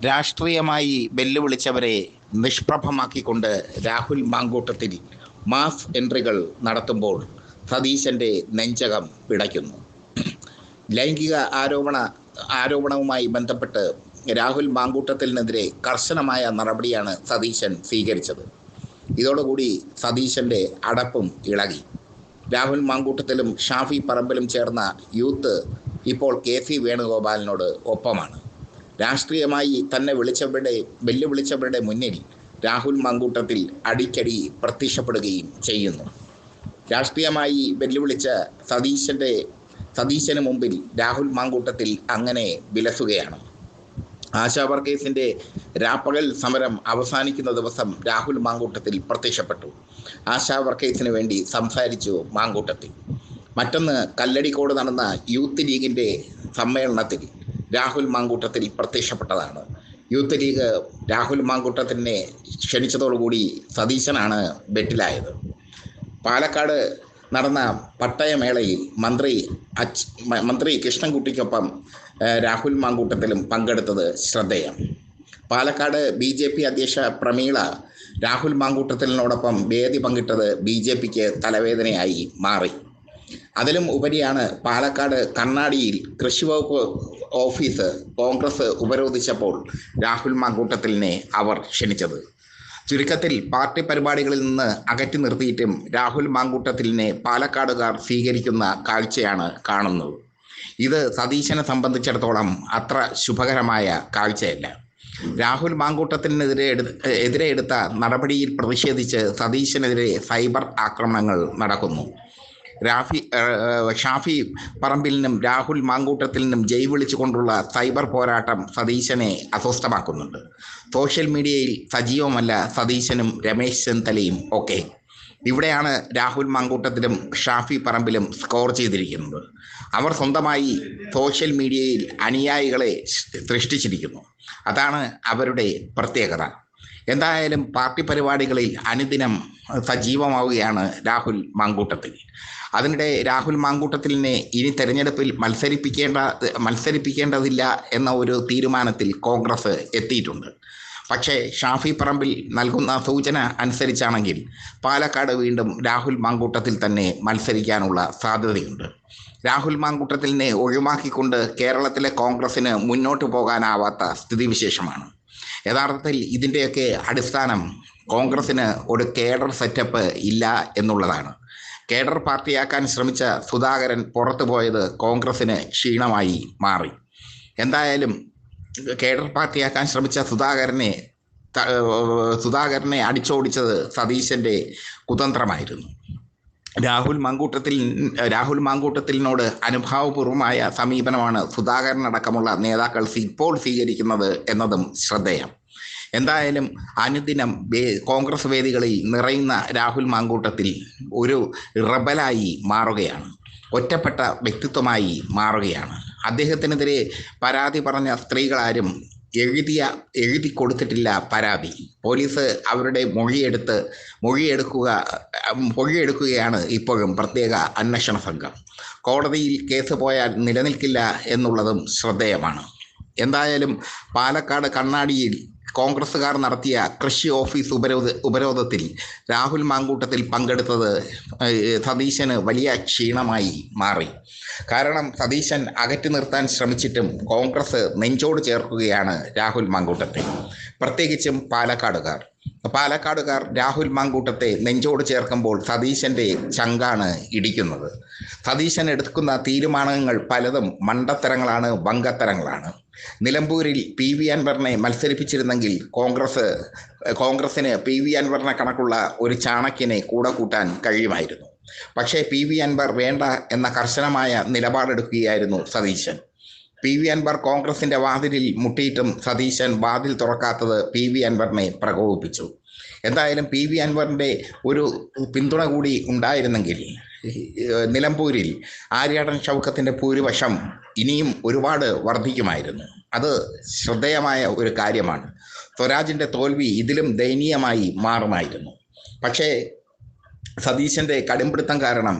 രാഷ്ട്രീയമായി വെല്ലുവിളിച്ചവരെ നിഷ്പ്രഭമാക്കിക്കൊണ്ട് രാഹുൽ മാങ്കൂട്ടത്തിൽ മാസ് എൻട്രികൾ നടത്തുമ്പോൾ സതീശൻ്റെ നെഞ്ചകം പിടയ്ക്കുന്നു. ലൈംഗിക ആരോപണവുമായി ബന്ധപ്പെട്ട് രാഹുൽ മാങ്കൂട്ടത്തിനെതിരെ കർശനമായ നടപടിയാണ് സതീശൻ സ്വീകരിച്ചത്. ഇതോടുകൂടി സതീശൻ്റെ അടപ്പും ഇളകി. രാഹുൽ മാങ്കൂട്ടത്തിലും ഷാഫി പറമ്പിലും ചേർന്ന യൂത്ത് ഇപ്പോൾ KC വേണുഗോപാലിനോട് ഒപ്പമാണ്. രാഷ്ട്രീയമായി തന്നെ വെല്ലുവിളിച്ചവരുടെ മുന്നിൽ രാഹുൽ മാങ്കൂട്ടത്തിൽ അടിക്കടി പ്രത്യക്ഷപ്പെടുകയും ചെയ്യുന്നു. രാഷ്ട്രീയമായി വെല്ലുവിളിച്ച സതീശന് മുമ്പിൽ രാഹുൽ മാങ്കൂട്ടത്തിൽ അങ്ങനെ വിലസുകയാണ്. ആശാ വർക്കേഴ്സിൻ്റെ രാപ്പകൽ സമരം അവസാനിക്കുന്ന ദിവസം രാഹുൽ മാങ്കൂട്ടത്തിൽ പ്രത്യക്ഷപ്പെട്ടു. ആശാ വർക്കേഴ്സിന് വേണ്ടി സംസാരിച്ചു മാങ്കൂട്ടത്തിൽ. മറ്റൊന്ന്, കല്ലടിക്കോട് നടന്ന യൂത്ത് ലീഗിൻ്റെ സമ്മേളനത്തിൽ രാഹുൽ മാങ്കൂട്ടത്തിൽ പ്രത്യക്ഷപ്പെട്ടതാണ്. യൂത്ത് ലീഗ് രാഹുൽ മാങ്കൂട്ടത്തിനെ ക്ഷണിച്ചതോടുകൂടി സതീശനാണ് ബെറ്റിലായത്. പാലക്കാട് നടന്ന പട്ടയമേളയിൽ മന്ത്രി കൃഷ്ണൻകുട്ടിക്കൊപ്പം രാഹുൽ മാങ്കൂട്ടത്തിലും പങ്കെടുത്തത് ശ്രദ്ധേയം. പാലക്കാട് BJP അധ്യക്ഷ പ്രമീള രാഹുൽ മാങ്കൂട്ടത്തിനോടൊപ്പം വേദി പങ്കിട്ടത് BJPക്ക് തലവേദനയായി മാറി. അതിലും ഉപരിയാണ് പാലക്കാട് കണ്ണാടിയിൽ കൃഷിവകുപ്പ് ഓഫീസ് കോൺഗ്രസ് ഉപരോധിച്ചപ്പോൾ രാഹുൽ മാങ്കൂട്ടത്തിനെ അവർ ക്ഷണിച്ചത്. ചുരുക്കത്തിൽ പാർട്ടി പരിപാടികളിൽ നിന്ന് അകറ്റി നിർത്തിയിട്ടും രാഹുൽ മാങ്കൂട്ടത്തിനെ പാലക്കാടുകാർ സ്വീകരിക്കുന്ന കാഴ്ചയാണ് കാണുന്നത്. ഇത് സതീശനെ സംബന്ധിച്ചിടത്തോളം അത്ര ശുഭകരമായ കാഴ്ചയല്ല. രാഹുൽ മാങ്കൂട്ടത്തിനെതിരെ എടുത്ത നടപടിയിൽ പ്രതിഷേധിച്ച് സതീശനെതിരെ സൈബർ ആക്രമണങ്ങൾ നടക്കുന്നു. ഷാഫി പറമ്പിലിനും രാഹുൽ മാങ്കൂട്ടത്തിനും ജയ് വിളിച്ചുകൊണ്ടുള്ള സൈബർ പോരാട്ടം സതീശനെ അസ്വസ്ഥമാക്കുന്നുണ്ട്. സോഷ്യൽ മീഡിയയിൽ സജീവമല്ല സതീശനും രമേശ് ചെന്നിത്തലയും ഒക്കെ. ഇവിടെയാണ് രാഹുൽ മാങ്കൂട്ടത്തിലും ഷാഫി പറമ്പിലും സ്കോർ ചെയ്തിരിക്കുന്നത്. അവർ സ്വന്തമായി സോഷ്യൽ മീഡിയയിൽ അനുയായികളെ സൃഷ്ടിച്ചിരിക്കുന്നു. അതാണ് അവരുടെ പ്രത്യേകത. എന്തായാലും പാർട്ടി പരിപാടികളിൽ അനുദിനം സജീവമാവുകയാണ് രാഹുൽ മാങ്കൂട്ടത്തിൽ. അതിനിടെ രാഹുൽ മാങ്കൂട്ടത്തിനെ ഇനി തെരഞ്ഞെടുപ്പിൽ മത്സരിപ്പിക്കേണ്ടതില്ല എന്ന ഒരു തീരുമാനത്തിൽ കോൺഗ്രസ് എത്തിയിട്ടുണ്ട്. പക്ഷേ ഷാഫി പറമ്പിൽ നൽകുന്ന സൂചന അനുസരിച്ചാണെങ്കിൽ പാലക്കാട് വീണ്ടും രാഹുൽ മാങ്കൂട്ടത്തിൽ തന്നെ മത്സരിക്കാനുള്ള സാധ്യതയുണ്ട്. രാഹുൽ മാങ്കൂട്ടത്തിനെ ഒഴിവാക്കിക്കൊണ്ട് കേരളത്തിലെ കോൺഗ്രസിന് മുന്നോട്ട് പോകാനാവാത്ത സ്ഥിതിവിശേഷമാണ്. യഥാർത്ഥത്തിൽ ഇതിൻ്റെയൊക്കെ അടിസ്ഥാനം കോൺഗ്രസിന് ഒരു കേഡർ സെറ്റപ്പ് ഇല്ല എന്നുള്ളതാണ്. കേഡർ പാർട്ടിയാക്കാൻ ശ്രമിച്ച സുധാകരൻ പുറത്തു പോയത് കോൺഗ്രസിന് ക്ഷീണമായി മാറി. എന്തായാലും കേഡർ പാർട്ടിയാക്കാൻ ശ്രമിച്ച സുധാകരനെ അടിച്ചോടിച്ചത് സതീശൻ്റെ കുതന്ത്രമായിരുന്നു. രാഹുൽ മാങ്കൂട്ടത്തിനോട് അനുഭാവപൂർവമായ സമീപനമാണ് സുധാകരനടക്കമുള്ള നേതാക്കൾ ഇപ്പോൾ സ്വീകരിക്കുന്നത് എന്നതും ശ്രദ്ധേയം. എന്തായാലും അനുദിനം കോൺഗ്രസ് വേദികളിൽ നിറയുന്ന രാഹുൽ മാങ്കൂട്ടത്തിൽ ഒരു റബലായി മാറുകയാണ്. ഒറ്റപ്പെട്ട വ്യക്തിത്വമായി മാറുകയാണ്. അദ്ദേഹത്തിനെതിരെ പരാതി പറഞ്ഞ സ്ത്രീകളാരും എഴുതി കൊടുത്തിട്ടില്ല പരാതി. പോലീസ് അവരുടെ മൊഴിയെടുക്കുകയാണ് ഇപ്പോഴും പ്രത്യേക അന്വേഷണ സംഘം. കോടതിയിൽ കേസ് പോയാൽ നിലനിൽക്കില്ല എന്നുള്ളതും ശ്രദ്ധേയമാണ്. എന്തായാലും പാലക്കാട് കണ്ണാടിയിൽ കോൺഗ്രസ്സുകാർ നടത്തിയ കൃഷി ഓഫീസ് ഉപരോധത്തിൽ രാഹുൽ മാങ്കൂട്ടത്തിൽ പങ്കെടുത്തത് സതീശന് വലിയ ക്ഷീണമായി മാറി. കാരണം സതീശൻ അകറ്റി നിർത്താൻ ശ്രമിച്ചിട്ടും കോൺഗ്രസ് നെഞ്ചോട് ചേർക്കുകയാണ് രാഹുൽ മാങ്കൂട്ടത്തെ. പ്രത്യേകിച്ചും പാലക്കാടുകാർ രാഹുൽ മാങ്കൂട്ടത്തെ നെഞ്ചോട് ചേർക്കുമ്പോൾ സതീശൻ്റെ ചങ്കാണ് ഇടിക്കുന്നത്. സതീശൻ എടുക്കുന്ന തീരുമാനങ്ങൾ പലതും മണ്ടത്തരങ്ങളാണ്, വങ്കത്തരങ്ങളാണ്. നിലമ്പൂരിൽ PV അൻവറിനെ മത്സരിപ്പിച്ചിരുന്നെങ്കിൽ കോൺഗ്രസിന് PV അൻവറിനെ കണക്കുള്ള ഒരു ചാണക്യനെ കൂടെ കൂട്ടാൻ കഴിയുമായിരുന്നു. പക്ഷേ PV അൻവർ വേണ്ട എന്ന കർശനമായ നിലപാടെടുക്കുകയായിരുന്നു സതീശൻ. PV അൻവർ കോൺഗ്രസിൻ്റെ വാതിലിൽ മുട്ടിയിട്ടും സതീശൻ വാതിൽ തുറക്കാത്തത് PV അൻവറിനെ പ്രകോപിപ്പിച്ചു. എന്തായാലും PV അൻവറിൻ്റെ ഒരു പിന്തുണ കൂടി ഉണ്ടായിരുന്നെങ്കിൽ നിലമ്പൂരിൽ ആര്യാടൻ ഷൗക്കത്തിൻ്റെ ഭൂരിപക്ഷം ഇനിയും ഒരുപാട് വർദ്ധിക്കുമായിരുന്നു. അത് ശ്രദ്ധേയമായ ഒരു കാര്യമാണ്. സ്വരാജിൻ്റെ തോൽവി ഇതിലും ദയനീയമായി മാറുമായിരുന്നു. പക്ഷേ സതീശന്റെ കടുംപിടുത്തം കാരണം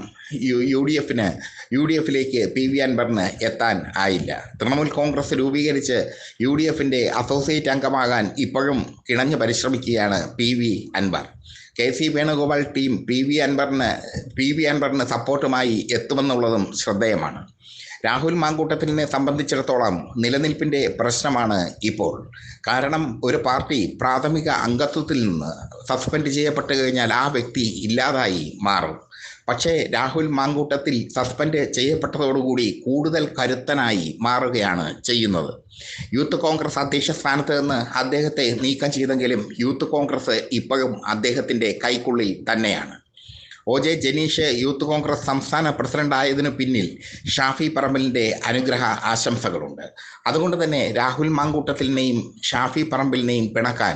യു ഡി എഫിലേക്ക് പി വി അൻവറിന് എത്താൻ ആയില്ല. തൃണമൂൽ കോൺഗ്രസ് രൂപീകരിച്ച് യു ഡി എഫിന്റെ അസോസിയേറ്റ് അംഗമാകാൻ ഇപ്പോഴും കിണഞ്ഞു പരിശ്രമിക്കുകയാണ് P V Anvar. K C Venugopal team P V അൻവറിന് സപ്പോർട്ടുമായി എത്തുമെന്നുള്ളതും ശ്രദ്ധേയമാണ്. രാഹുൽ മാങ്കൂട്ടത്തിലിനെ സംബന്ധിച്ചിടത്തോളം നിലനിൽപ്പിന്റെ പ്രശ്നമാണ് ഇപ്പോൾ. കാരണം ഒരു പാർട്ടി പ്രാഥമിക അംഗത്വത്തിൽ നിന്ന് സസ്പെൻഡ് ചെയ്യപ്പെട്ട് കഴിഞ്ഞാൽ ആ വ്യക്തി ഇല്ലാതായി മാറും. പക്ഷേ രാഹുൽ മാങ്കൂട്ടത്തിൽ സസ്പെൻഡ് ചെയ്യപ്പെട്ടതോടുകൂടി കൂടുതൽ കരുത്തനായി മാറുകയാണ് ചെയ്യുന്നത്. യൂത്ത് കോൺഗ്രസ് അധ്യക്ഷ സ്ഥാനത്ത് നിന്ന് അദ്ദേഹത്തെ നീക്കം ചെയ്തെങ്കിലും യൂത്ത് കോൺഗ്രസ് ഇപ്പോഴും അദ്ദേഹത്തിന്റെ കൈക്കുള്ളിൽ തന്നെയാണ്. OJ ജനീഷ് യൂത്ത് കോൺഗ്രസ് സംസ്ഥാന പ്രസിഡന്റ് ആയതിനു പിന്നിൽ ഷാഫി പറമ്പിലിന്റെ അനുഗ്രഹ ആശംസകളുണ്ട്. അതുകൊണ്ട് തന്നെ രാഹുൽ മാങ്കൂട്ടത്തിലിനെയും ഷാഫി പറമ്പിലിനെയും പിണക്കാൻ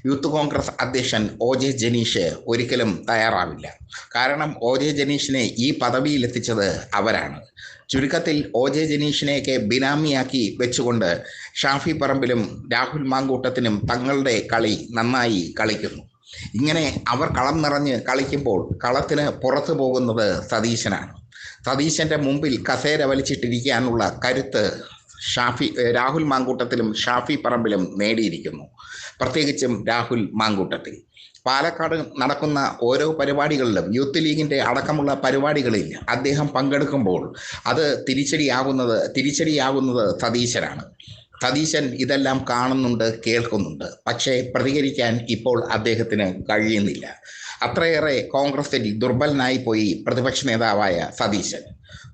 യൂത്ത് കോൺഗ്രസ് അധ്യക്ഷൻ OJ ജനീഷ് ഒരിക്കലും തയ്യാറാവില്ല. കാരണം OJ ജനീഷിനെ ഈ പദവിയിൽ എത്തിച്ചത് അവരാണ്. ചുരുക്കത്തിൽ OJ ജനീഷിനെയൊക്കെ ബിനാമിയാക്കി വെച്ചുകൊണ്ട് ഷാഫി പറമ്പിലും രാഹുൽ മാങ്കൂട്ടത്തിനും തങ്ങളുടെ കളി നന്നായി കളിക്കുന്നു. ഇങ്ങനെ അവർ കളം നിറഞ്ഞ് കളിക്കുമ്പോൾ കളത്തിന് പുറത്തു പോകുന്നത് സതീശനാണ്. സതീശന്റെ മുമ്പിൽ കസേര വലിച്ചിട്ടിരിക്കാനുള്ള കരുത്ത് രാഹുൽ മാങ്കൂട്ടത്തിലും ഷാഫി പറമ്പിലും നേടിയിരിക്കുന്നു. പ്രത്യേകിച്ചും രാഹുൽ മാങ്കൂട്ടത്തിൽ. പാലക്കാട് നടക്കുന്ന ഓരോ പരിപാടികളിലും യൂത്ത് ലീഗിന്റെ അടക്കമുള്ള പരിപാടികളിൽ അദ്ദേഹം പങ്കെടുക്കുമ്പോൾ അത് തിരിച്ചടിയാകുന്നത് സതീശനാണ്. സതീശൻ ഇതെല്ലാം കാണുന്നുണ്ട്, കേൾക്കുന്നുണ്ട്. പക്ഷേ പ്രതികരിക്കാൻ ഇപ്പോൾ അദ്ദേഹത്തിന് കഴിയുന്നില്ല. അത്രയേറെ കോൺഗ്രസിൽ ദുർബലനായി പോയി പ്രതിപക്ഷ നേതാവായ സതീശൻ.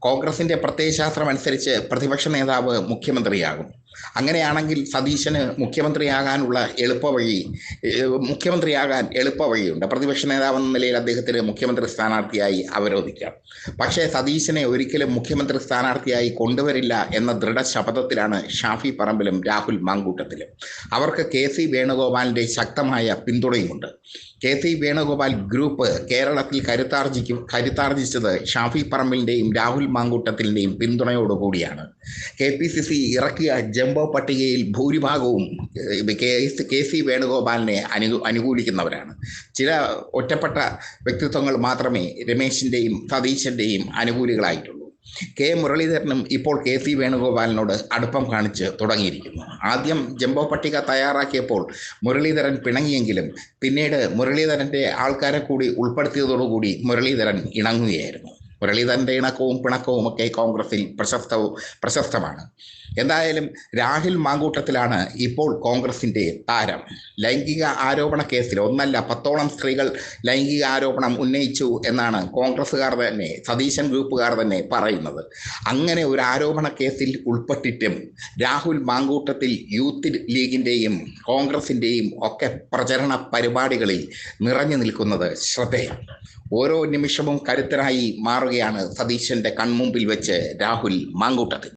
കോൺഗ്രസിന്റെ പ്രത്യയശാസ്ത്രം അനുസരിച്ച് പ്രതിപക്ഷ നേതാവ് മുഖ്യമന്ത്രിയാകും. അങ്ങനെയാണെങ്കിൽ സതീശന് മുഖ്യമന്ത്രിയാകാൻ എളുപ്പവഴിയുണ്ട്. പ്രതിപക്ഷ നേതാവ് എന്ന നിലയിൽ അദ്ദേഹത്തിന് മുഖ്യമന്ത്രി സ്ഥാനാർത്ഥിയായി അവരോധിക്കാം. പക്ഷേ സതീശനെ ഒരിക്കലും മുഖ്യമന്ത്രി സ്ഥാനാർത്ഥിയായി കൊണ്ടുവരില്ല എന്ന ദൃഢശപഥത്തിലാണ് ഷാഫി പറമ്പിലും രാഹുൽ മാങ്കൂട്ടത്തിലും. അവർക്ക് കെ സി വേണുഗോപാലിന്റെ ശക്തമായ പിന്തുണയുമുണ്ട്. കെ സി വേണുഗോപാൽ ഗ്രൂപ്പ് കേരളത്തിൽ കരുത്താർജിച്ചത് ഷാഫി പറമ്പിലിന്റെയും രാഹുൽ മാങ്കൂട്ടത്തിലിന്റെയും പിന്തുണയോടുകൂടിയാണ്. KPCC ഇറക്കിയ ജംബോ പട്ടികയിൽ ഭൂരിഭാഗവും കെ സി വേണുഗോപാലിനെ അനുകൂലിക്കുന്നവരാണ്. ചില ഒറ്റപ്പെട്ട വ്യക്തിത്വങ്ങൾ മാത്രമേ രമേശിന്റെയും സതീശന്റെയും അനുകൂലികളായിട്ടുള്ളൂ. കെ മുരളീധരനും ഇപ്പോൾ കെ സി വേണുഗോപാലിനോട് അടുപ്പം കാണിച്ച് തുടങ്ങിയിരിക്കുന്നു. ആദ്യം ജംബോ പട്ടിക തയ്യാറാക്കിയപ്പോൾ മുരളീധരൻ പിണങ്ങിയെങ്കിലും പിന്നീട് മുരളീധരന്റെ ആൾക്കാരെ കൂടി ഉൾപ്പെടുത്തിയതോടുകൂടി മുരളീധരൻ ഇണങ്ങുകയായിരുന്നു. മുരളീധരന്റെ ഇണക്കവും പിണക്കവും ഒക്കെ കോൺഗ്രസിൽ പ്രശസ്തമാണ്. എന്തായാലും രാഹുൽ മാങ്കൂട്ടത്തിലാണ് ഇപ്പോൾ കോൺഗ്രസിന്റെ താരം. ലൈംഗിക ആരോപണ കേസിൽ 1 10ഓളം സ്ത്രീകൾ ലൈംഗിക ആരോപണം ഉന്നയിച്ചു എന്നാണ് കോൺഗ്രസ്സുകാർ തന്നെ, സതീശൻ ഗ്രൂപ്പുകാർ തന്നെ പറയുന്നത്. അങ്ങനെ ഒരു ആരോപണ കേസിൽ ഉൾപ്പെട്ടിട്ടും രാഹുൽ മാങ്കൂട്ടത്തിൽ യൂത്ത് ലീഗിന്റെയും കോൺഗ്രസിന്റെയും ഒക്കെ പ്രചരണ പരിപാടികളിൽ നിറഞ്ഞു നിൽക്കുന്നത് ശ്രദ്ധേയം. ഓരോ നിമിഷവും കരുത്തരായി മാറുകയാണ് സതീശന്റെ കൺമുമ്പിൽ വെച്ച് രാഹുൽ മാങ്കൂട്ടത്തിൽ.